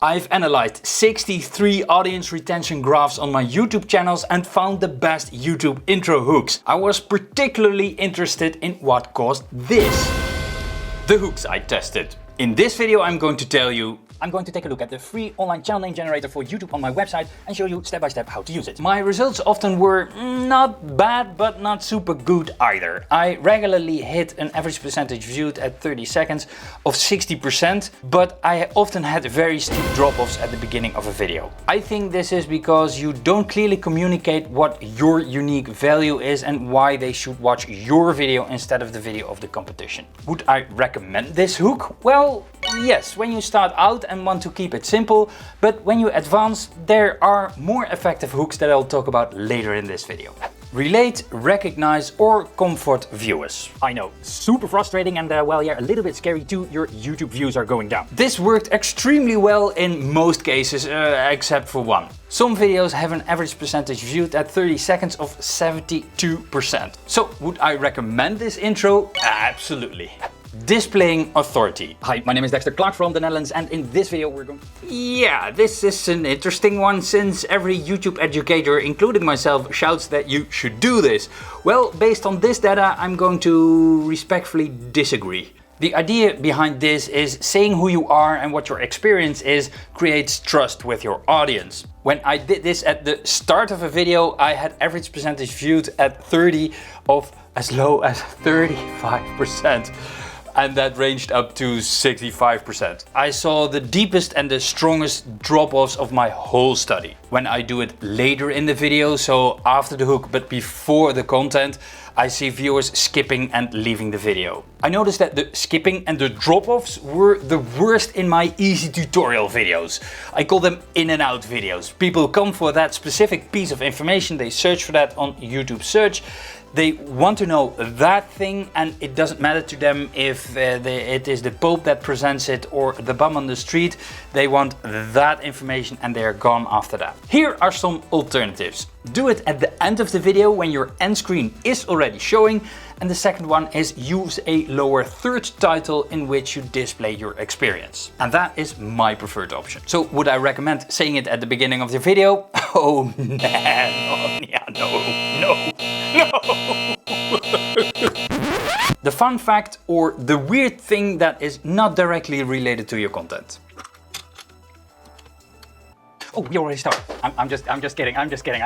I've analyzed 63 audience retention graphs on my YouTube channels and found the best YouTube intro hooks. I was particularly interested in what caused this. The hooks I tested. In this video I'm going to tell you I'm going to take a look at the free online channel name generator for YouTube on my website and show you step by step how to use it. My results often were not bad, but not super good either. I regularly hit an average percentage viewed at 30 seconds of 60%, but I often had very steep drop-offs at the beginning of a video. I think this is because you don't clearly communicate what your unique value is and why they should watch your video instead of the video of the competition. Would I recommend this hook? Well, yes, when you start out and want to keep it simple, but when you advance, there are more effective hooks that I'll talk about later in this video. Relate, recognize or comfort viewers. I know, super frustrating and well, yeah, a little bit scary too. Your YouTube views are going down. This worked extremely well in most cases, except for one. Some videos have an average percentage viewed at 30 seconds of 72%. So would I recommend this intro? Absolutely. Displaying authority. Hi, my name is Dexxter from the Netherlands, and in this video we're going... Yeah, this is an interesting one since every YouTube educator, including myself, shouts that you should do this. Well, based on this data, I'm going to respectfully disagree. The idea behind this is saying who you are and what your experience is creates trust with your audience. When I did this at the start of a video, I had average percentage viewed at 30 of as low as 35%. And that ranged up to 65%. I saw the deepest and the strongest drop-offs of my whole study. When I do it later in the video, so after the hook but before the content, I see viewers skipping and leaving the video. I noticed that the skipping and the drop-offs were the worst in my easy tutorial videos. I call them in and out videos. People come for that specific piece of information, they search for that on YouTube search. They want to know that thing and it doesn't matter to them if it is the Pope that presents it or the bum on the street. They want that information and they're gone after that. Here are some alternatives. Do it at the end of the video when your end screen is already showing. And the second one is use a lower third title in which you display your experience. And that is my preferred option. So would I recommend saying it at the beginning of the video? Oh man, no. The fun fact or the weird thing that is not directly related to your content. Oh, we already started. I'm just kidding. I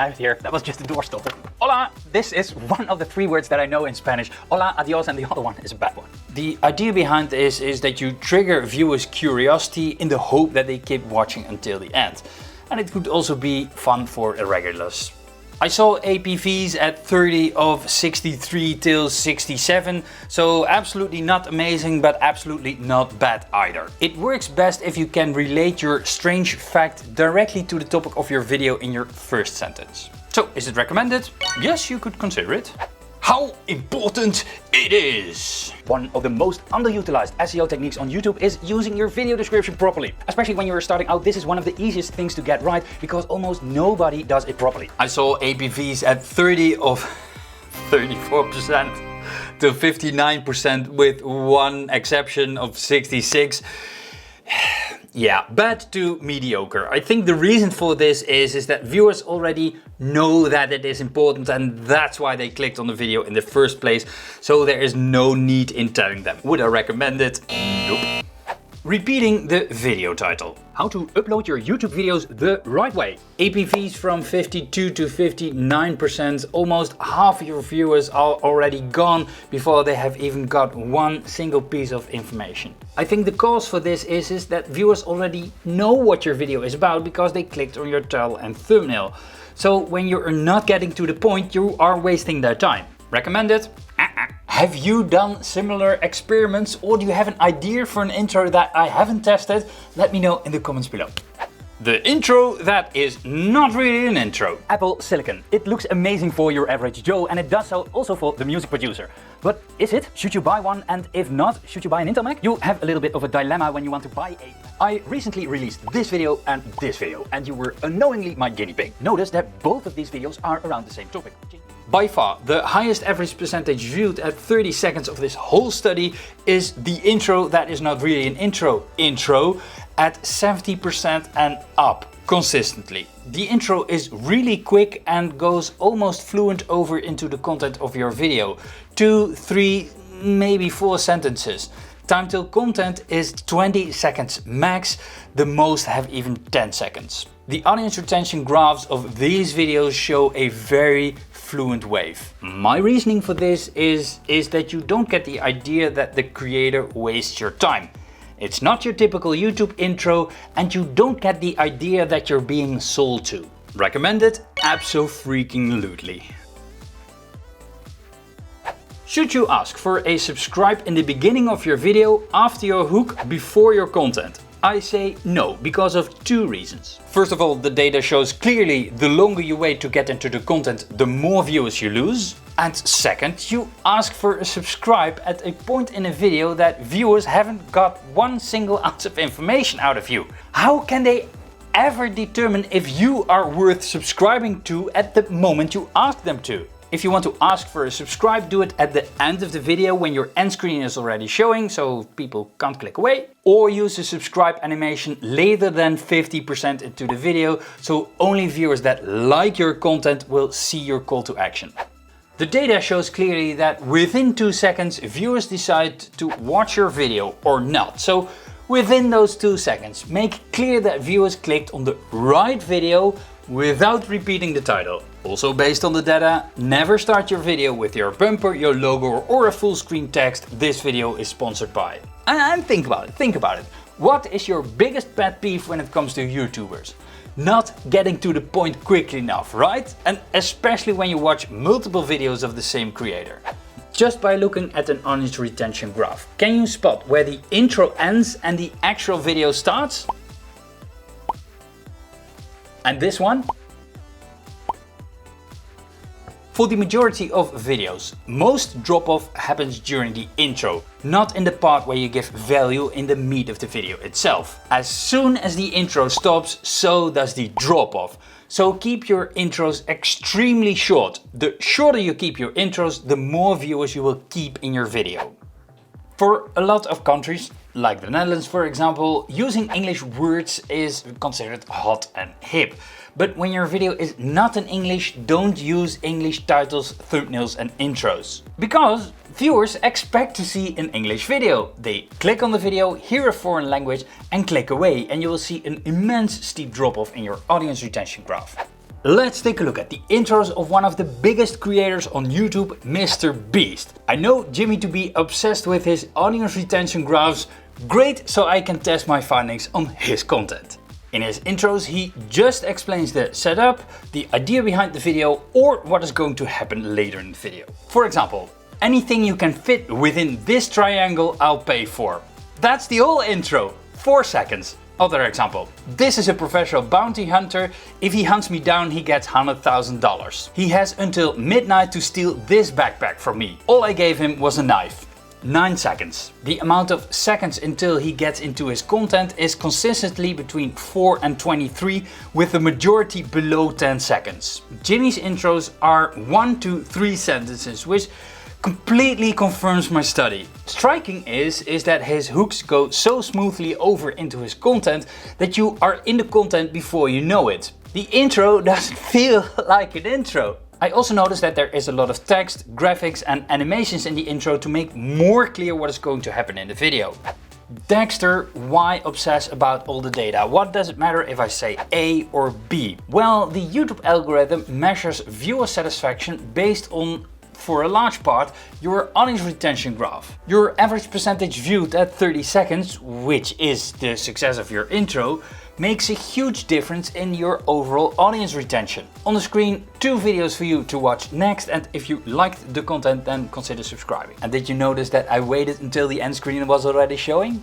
have here. That was just a door stopper. Hola. This is one of the 3 words that I know in Spanish. Hola, adios, and the other one is a bad one. The idea behind this is that you trigger viewers' curiosity in the hope that they keep watching until the end. And it could also be fun for irregulars. I saw APVs at 30 of 63 till 67, so absolutely not amazing, but absolutely not bad either. It works best if you can relate your strange fact directly to the topic of your video in your first sentence. So, is it recommended? Yes, you could consider it. How important it is! One of the most underutilized SEO techniques on YouTube is using your video description properly. Especially when you're starting out, this is one of the easiest things to get right because almost nobody does it properly. I saw APVs at 30 of 34% to 59% with one exception of 66. Yeah, bad to mediocre. I think the reason for this is that viewers already know that it is important and that's why they clicked on the video in the first place. So there is no need in telling them. Would I recommend it? Nope. Repeating the video title. How to upload your YouTube videos the right way. APVs from 52 to 59%. Almost half of your viewers are already gone before they have even got one single piece of information. I think the cause for this is that viewers already know what your video is about because they clicked on your title and thumbnail. So when you're not getting to the point, you are wasting their time. Recommend it? Have you done similar experiments or do you have an idea for an intro that I haven't tested? Let me know in the comments below. The intro that is not really an intro. Apple Silicon. It looks amazing for your average Joe and it does so also for the music producer. But is it? Should you buy one? And if not, should you buy an Intel Mac? You have a little bit of a dilemma when you want to buy a... I recently released this video and you were unknowingly my guinea pig. Notice that both of these videos are around the same topic. By far, the highest average percentage viewed at 30 seconds of this whole study is the intro that is not really an intro. at 70% and up consistently. The intro is really quick and goes almost fluent over into the content of your video. 2, 3, maybe 4 sentences. Time till content is 20 seconds max, the most have even 10 seconds. The audience retention graphs of these videos show a very fluent wave. My reasoning for this is that you don't get the idea that the creator wastes your time. It's not your typical YouTube intro and you don't get the idea that you're being sold to. Recommended? Abso-freaking-lutely. Should you ask for a subscribe in the beginning of your video, after your hook, before your content? I say no, because of 2 reasons. First of all, the data shows clearly the longer you wait to get into the content, the more viewers you lose. And second, you ask for a subscribe at a point in a video that viewers haven't got 1 single ounce of information out of you. How can they ever determine if you are worth subscribing to at the moment you ask them to? If you want to ask for a subscribe, do it at the end of the video when your end screen is already showing, so people can't click away. Or use the subscribe animation later than 50% into the video, so only viewers that like your content will see your call to action. The data shows clearly that within 2 seconds, viewers decide to watch your video or not. So within those 2 seconds, make clear that viewers clicked on the right video without repeating the title. Also based on the data, never start your video with your bumper, your logo or a full screen text, "This video is sponsored by." And think about it. What is your biggest pet peeve when it comes to YouTubers? Not getting to the point quickly enough, right? And especially when you watch multiple videos of the same creator. Just by looking at an audience retention graph, can you spot where the intro ends and the actual video starts? And this one? For the majority of videos, most drop-off happens during the intro, not in the part where you give value in the meat of the video itself. As soon as the intro stops, so does the drop-off. So keep your intros extremely short. The shorter you keep your intros, the more viewers you will keep in your video. For a lot of countries, like the Netherlands for example, using English words is considered hot and hip. But when your video is not in English, don't use English titles, thumbnails and intros. Because viewers expect to see an English video. They click on the video, hear a foreign language and click away, and you will see an immense steep drop-off in your audience retention graph. Let's take a look at the intros of one of the biggest creators on YouTube, Mr. Beast. I know Jimmy to be obsessed with his audience retention graphs. Great, so I can test my findings on his content. In his intros, he just explains the setup, the idea behind the video, or what is going to happen later in the video. For example, anything you can fit within this triangle, I'll pay for. That's the whole intro, 4 seconds. Other example, this is a professional bounty hunter. If he hunts me down, he gets $100,000. He has until midnight to steal this backpack from me. All I gave him was a knife. 9 seconds. The amount of seconds until he gets into his content is consistently between 4 and 23, with the majority below 10 seconds. Jimmy's intros are 1 to 3 sentences, which completely confirms my study. Striking is that his hooks go so smoothly over into his content that you are in the content before you know it. The intro doesn't feel like an intro. I also noticed that there is a lot of text, graphics and animations in the intro to make more clear what is going to happen in the video. Dexxter, why obsess about all the data? What does it matter if I say A or B? Well, the YouTube algorithm measures viewer satisfaction based on, for a large part, your audience retention graph. Your average percentage viewed at 30 seconds, which is the success of your intro, makes a huge difference in your overall audience retention. On the screen, 2 videos for you to watch next, and if you liked the content, then consider subscribing. And did you notice that I waited until the end screen was already showing?